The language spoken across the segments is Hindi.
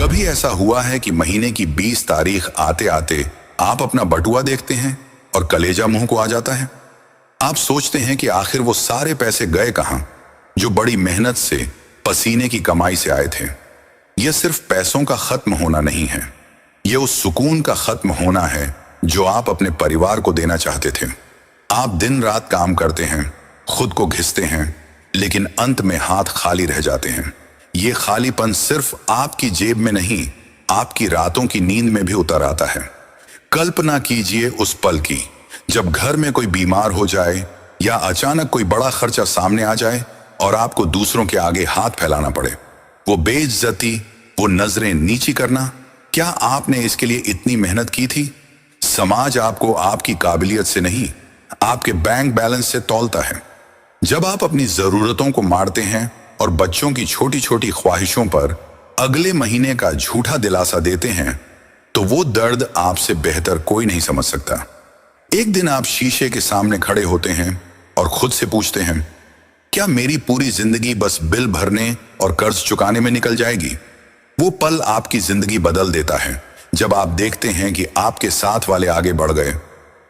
कभी ऐसा हुआ है कि महीने की 20 तारीख आते आते आप अपना बटुआ देखते हैं और कलेजा मुंह को आ जाता है? आप सोचते हैं कि आखिर वो सारे पैसे गए कहां जो बड़ी मेहनत से, पसीने की कमाई से आए थे। यह सिर्फ पैसों का खत्म होना नहीं है, यह उस सुकून का खत्म होना है जो आप अपने परिवार को देना चाहते थे। आप दिन रात काम करते हैं, खुद को घिसते हैं, लेकिन अंत में हाथ खाली रह जाते हैं। ये खालीपन सिर्फ आपकी जेब में नहीं, आपकी रातों की नींद में भी उतर आता है। कल्पना कीजिए उस पल की जब घर में कोई बीमार हो जाए या अचानक कोई बड़ा खर्चा सामने आ जाए और आपको दूसरों के आगे हाथ फैलाना पड़े। वो बेइज्जती, वो नजरें नीची करना, क्या आपने इसके लिए इतनी मेहनत की थी? समाज आपको आपकी काबिलियत से नहीं, आपके बैंक बैलेंस से तौलता है। जब आप अपनी जरूरतों को मारते हैं और बच्चों की छोटी छोटी ख्वाहिशों पर अगले महीने का झूठा दिलासा देते हैं, तो वो दर्द आपसे बेहतर कोई नहीं समझ सकता। एक दिन आप शीशे के सामने खड़े होते हैं और खुद से पूछते हैं, क्या मेरी पूरी जिंदगी बस बिल भरने और कर्ज चुकाने में निकल जाएगी? वो पल आपकी जिंदगी बदल देता है जब आप देखते हैं कि आपके साथ वाले आगे बढ़ गए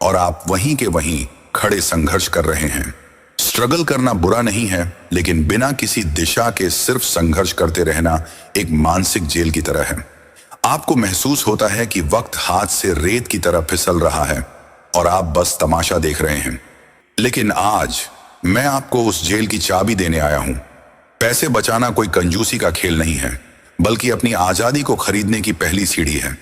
और आप वहीं के वहीं खड़े संघर्ष कर रहे हैं। स्ट्रगल करना बुरा नहीं है, लेकिन बिना किसी दिशा के सिर्फ संघर्ष करते रहना एक मानसिक जेल की तरह है। आपको महसूस होता है कि वक्त हाथ से रेत की तरह फिसल रहा है और आप बस तमाशा देख रहे हैं। लेकिन आज मैं आपको उस जेल की चाबी देने आया हूं। पैसे बचाना कोई कंजूसी का खेल नहीं है, बल्कि अपनी आजादी को खरीदने की पहली सीढ़ी है।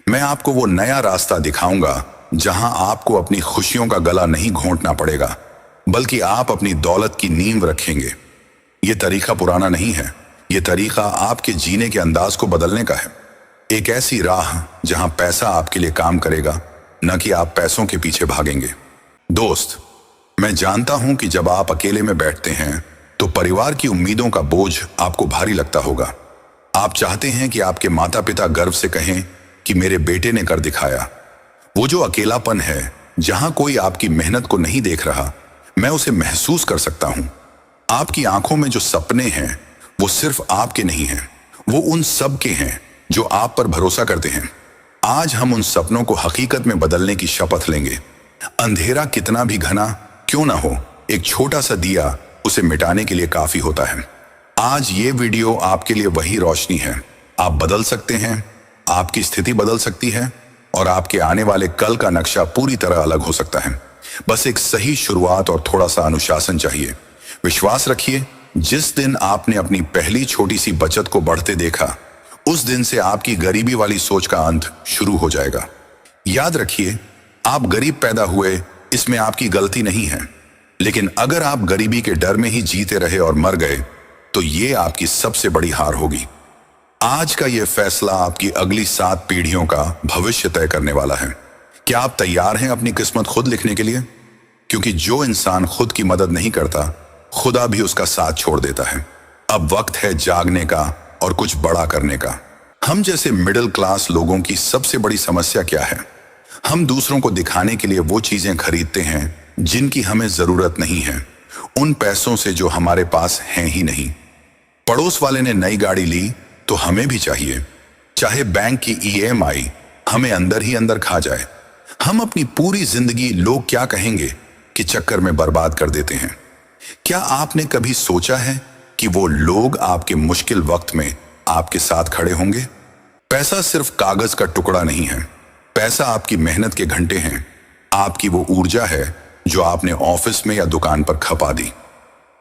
मैं आपको वो नया रास्ता दिखाऊंगा जहां आपको अपनी खुशियों का गला नहीं घोंटना पड़ेगा, बल्कि आप अपनी दौलत की नींव रखेंगे। ये तरीका पुराना नहीं है, ये तरीका आपके जीने के अंदाज को बदलने का है। एक ऐसी राह जहां पैसा आपके लिए काम करेगा, न कि आप पैसों के पीछे भागेंगे। दोस्त, मैं जानता हूं कि जब आप अकेले में बैठते हैं तो परिवार की उम्मीदों का बोझ आपको भारी लगता होगा। आप चाहते हैं कि आपके माता पिता गर्व से कहें कि मेरे बेटे ने कर दिखाया। वो जो अकेलापन है, जहां कोई आपकी मेहनत को नहीं देख रहा, मैं उसे महसूस कर सकता हूं। आपकी आंखों में जो सपने हैं वो सिर्फ आपके नहीं हैं, वो उन सब के हैं जो आप पर भरोसा करते हैं। आज हम उन सपनों को हकीकत में बदलने की शपथ लेंगे। अंधेरा कितना भी घना क्यों ना हो, एक छोटा सा दिया उसे मिटाने के लिए काफी होता है। आज ये वीडियो आपके लिए वही रोशनी है। आप बदल सकते हैं, आपकी स्थिति बदल सकती है और आपके आने वाले कल का नक्शा पूरी तरह अलग हो सकता है। बस एक सही शुरुआत और थोड़ा सा अनुशासन चाहिए। विश्वास रखिए, जिस दिन आपने अपनी पहली छोटी सी बचत को बढ़ते देखा, उस दिन से आपकी गरीबी वाली सोच का अंत शुरू हो जाएगा। याद रखिए, आप गरीब पैदा हुए, इसमें आपकी गलती नहीं है, लेकिन अगर आप गरीबी के डर में ही जीते रहे और मर गए तो ये आपकी सबसे बड़ी हार होगी। आज का ये फैसला आपकी अगली 7 पीढ़ियों का भविष्य तय करने वाला है। क्या आप तैयार हैं अपनी किस्मत खुद लिखने के लिए? क्योंकि जो इंसान खुद की मदद नहीं करता, खुदा भी उसका साथ छोड़ देता है। अब वक्त है जागने का और कुछ बड़ा करने का। हम जैसे मिडिल क्लास लोगों की सबसे बड़ी समस्या क्या है? हम दूसरों को दिखाने के लिए वो चीजें खरीदते हैं जिनकी हमें जरूरत नहीं है, उन पैसों से जो हमारे पास हैं ही नहीं। पड़ोस वाले ने नई गाड़ी ली तो हमें भी चाहिए, चाहे बैंक की EMI हमें अंदर ही अंदर खा जाए। हम अपनी पूरी जिंदगी लोग क्या कहेंगे कि चक्कर में बर्बाद कर देते हैं। क्या आपने कभी सोचा है कि वो लोग आपके मुश्किल वक्त में आपके साथ खड़े होंगे? पैसा सिर्फ कागज का टुकड़ा नहीं है, पैसा आपकी मेहनत के घंटे हैं, आपकी वो ऊर्जा है जो आपने ऑफिस में या दुकान पर खपा दी।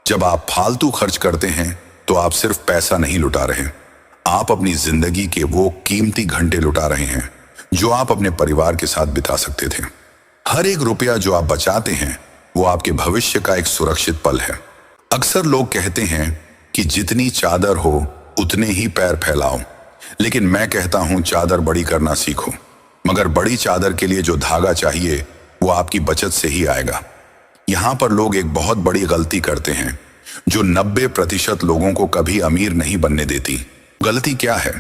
जब आप फालतू खर्च करते हैं तो आप सिर्फ पैसा नहीं लुटा रहे, आप अपनी जिंदगी के वो कीमती घंटे लुटा रहे हैं जो आप अपने परिवार के साथ बिता सकते थे। हर एक रुपया जो आप बचाते हैं वो आपके भविष्य का एक सुरक्षित पल है। अक्सर लोग कहते हैं कि जितनी चादर हो उतने ही पैर फैलाओ, लेकिन मैं कहता हूं चादर बड़ी करना सीखो। मगर बड़ी चादर के लिए जो धागा चाहिए वो आपकी बचत से ही आएगा। यहां पर लोग एक बहुत बड़ी गलती करते हैं जो 90% लोगों को कभी अमीर नहीं बनने देती। गलती क्या है?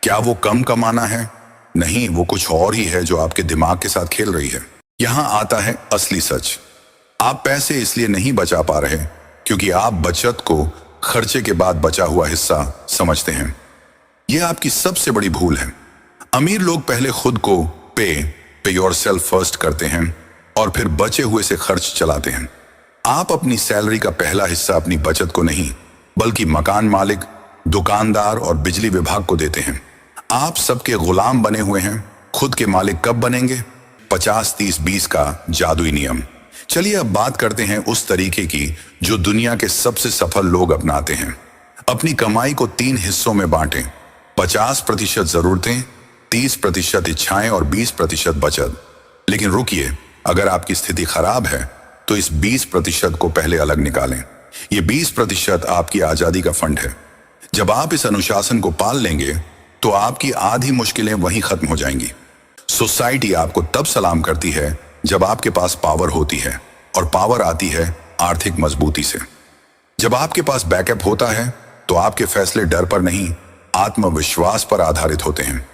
क्या वो कम कमाना है? नहीं, वो कुछ और ही है जो आपके दिमाग के साथ खेल रही है। यहां आता है असली सच। आप पैसे इसलिए नहीं बचा पा रहे क्योंकि आप बचत को खर्चे के बाद बचा हुआ हिस्सा समझते हैं। यह आपकी सबसे बड़ी भूल है। अमीर लोग पहले खुद को पे योरसेल्फ फर्स्ट करते हैं और फिर बचे हुए से खर्च चलाते हैं। आप अपनी सैलरी का पहला हिस्सा अपनी बचत को नहीं, बल्कि मकान मालिक, दुकानदार और बिजली विभाग को देते हैं। आप सबके गुलाम बने हुए हैं। खुद के मालिक कब बनेंगे? 50-30-20 का जादुई नियम। चलिए अब बात करते हैं उस तरीके की जो दुनिया के सबसे सफल लोग अपनाते हैं। अपनी कमाई को 3 हिस्सों में बांटें। 50% जरूरतें, 30% इच्छाएं और 20% बचत। लेकिन रुकिए, अगर आपकी स्थिति खराब है तो इस 20% को पहले अलग निकालें। ये 20% आपकी आजादी का फंड है। जब आप इस अनुशासन को पाल लेंगे तो आपकी आधी मुश्किलें वहीं खत्म हो जाएंगी। सोसाइटी आपको तब सलाम करती है जब आपके पास पावर होती है, और पावर आती है आर्थिक मजबूती से। जब आपके पास बैकअप होता है तो आपके फैसले डर पर नहीं, आत्मविश्वास पर आधारित होते हैं।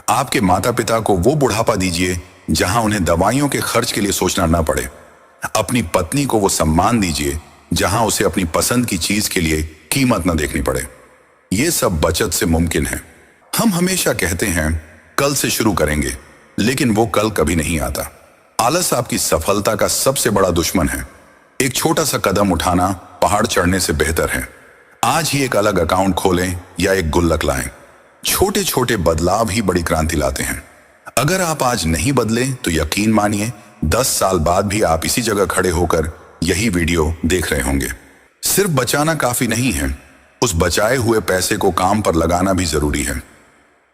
आपके माता पिता को वो बुढ़ापा दीजिए जहां उन्हें दवाइयों के खर्च के लिए सोचना ना पड़े। अपनी पत्नी को वो सम्मान दीजिए जहां उसे अपनी पसंद की चीज के लिए कीमत न देखनी पड़े। ये सब बचत से मुमकिन है। हम हमेशा कहते हैं कल से शुरू करेंगे, लेकिन वो कल कभी नहीं आता। आलस आपकी सफलता का सबसे बड़ा दुश्मन है। एक छोटा सा कदम उठाना पहाड़ चढ़ने से बेहतर है। आज ही एक अलग अकाउंट खोलें या एक गुल्लक लाएं। छोटे छोटे बदलाव ही बड़ी क्रांति लाते हैं। अगर आप आज नहीं बदले तो यकीन मानिए 10 साल बाद भी आप इसी जगह खड़े होकर यही वीडियो देख रहे होंगे। सिर्फ बचाना काफी नहीं है, उस बचाए हुए पैसे को काम पर लगाना भी जरूरी है।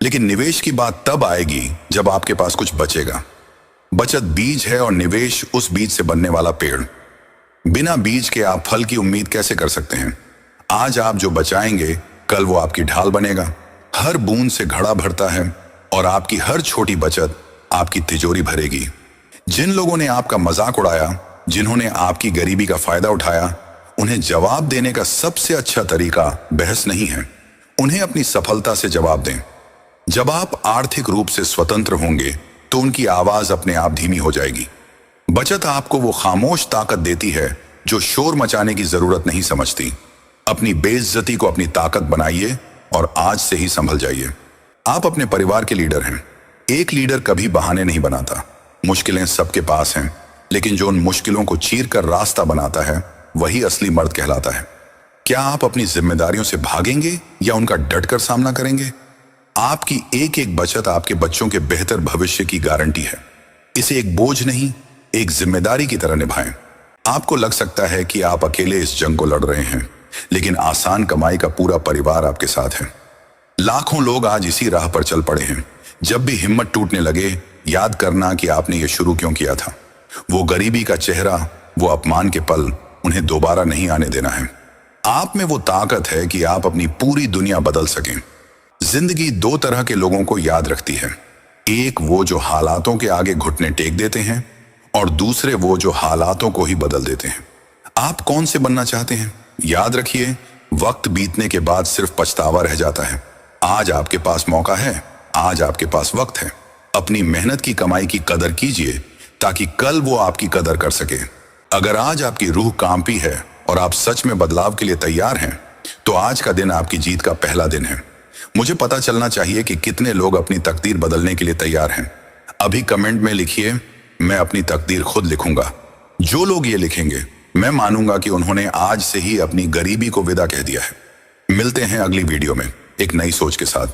लेकिन निवेश की बात तब आएगी जब आपके पास कुछ बचेगा। बचत बीज है और निवेश उस बीज से बनने वाला पेड़। बिना बीज के आप फल की उम्मीद कैसे कर सकते हैं? आज आप जो बचाएंगे कल वो आपकी ढाल बनेगा। हर बूंद से घड़ा भरता है और आपकी हर छोटी बचत आपकी तिजोरी भरेगी। जिन लोगों ने आपका मजाक उड़ाया, जिन्होंने आपकी गरीबी का फायदा उठाया, उन्हें जवाब देने का सबसे अच्छा तरीका बहस नहीं है, उन्हें अपनी सफलता से जवाब दें। जब आप आर्थिक रूप से स्वतंत्र होंगे तो उनकी आवाज अपने आप धीमी हो जाएगी। बचत आपको वो खामोश ताकत देती है जो शोर मचाने की जरूरत नहीं समझती। अपनी बेइज्जती को अपनी ताकत बनाइए और आज से ही संभल जाइए। आप अपने परिवार के लीडर हैं। एक लीडर कभी बहाने नहीं बनाता। मुश्किलें सबके पास हैं, लेकिन जो उन मुश्किलों को चीर कर रास्ता बनाता है वही असली मर्द कहलाता है। क्या आप अपनी जिम्मेदारियों से भागेंगे या उनका डटकर सामना करेंगे? आपकी एक एक बचत आपके बच्चों के बेहतर भविष्य की गारंटी है। इसे एक बोझ नहीं, एक जिम्मेदारी की तरह निभाएं। आपको लग सकता है कि आप अकेले इस जंग को लड़ रहे हैं, लेकिन आसान कमाई का पूरा परिवार आपके साथ है। लाखों लोग आज इसी राह पर चल पड़े हैं। जब भी हिम्मत टूटने लगे, याद करना कि आपने ये शुरू क्यों किया था। वो गरीबी का चेहरा, वो अपमान के पल, उन्हें दोबारा नहीं आने देना है। आप में वो ताकत है कि आप अपनी पूरी दुनिया बदल सकें। जिंदगी 2 तरह के लोगों को याद रखती है। एक वो जो हालातों के आगे घुटने टेक देते हैं, और दूसरे वो जो हालातों को ही बदल देते हैं। आप कौन से बनना चाहते हैं? याद रखिए, वक्त बीतने के बाद सिर्फ पछतावा रह जाता है। आज आपके पास मौका है, आज आपके पास वक्त है। अपनी मेहनत की कमाई की कदर कीजिए ताकि कल वो आपकी कदर कर सके। अगर आज आपकी रूह कांपी है और आप सच में बदलाव के लिए तैयार हैं, तो आज का दिन आपकी जीत का पहला दिन है। मुझे पता चलना चाहिए कि कितने लोग अपनी तकदीर बदलने के लिए तैयार हैं। अभी कमेंट में लिखिए, मैं अपनी तकदीर खुद लिखूंगा। जो लोग ये लिखेंगे, मैं मानूंगा कि उन्होंने आज से ही अपनी गरीबी को विदा कह दिया है। मिलते हैं अगली वीडियो में एक नई सोच के साथ।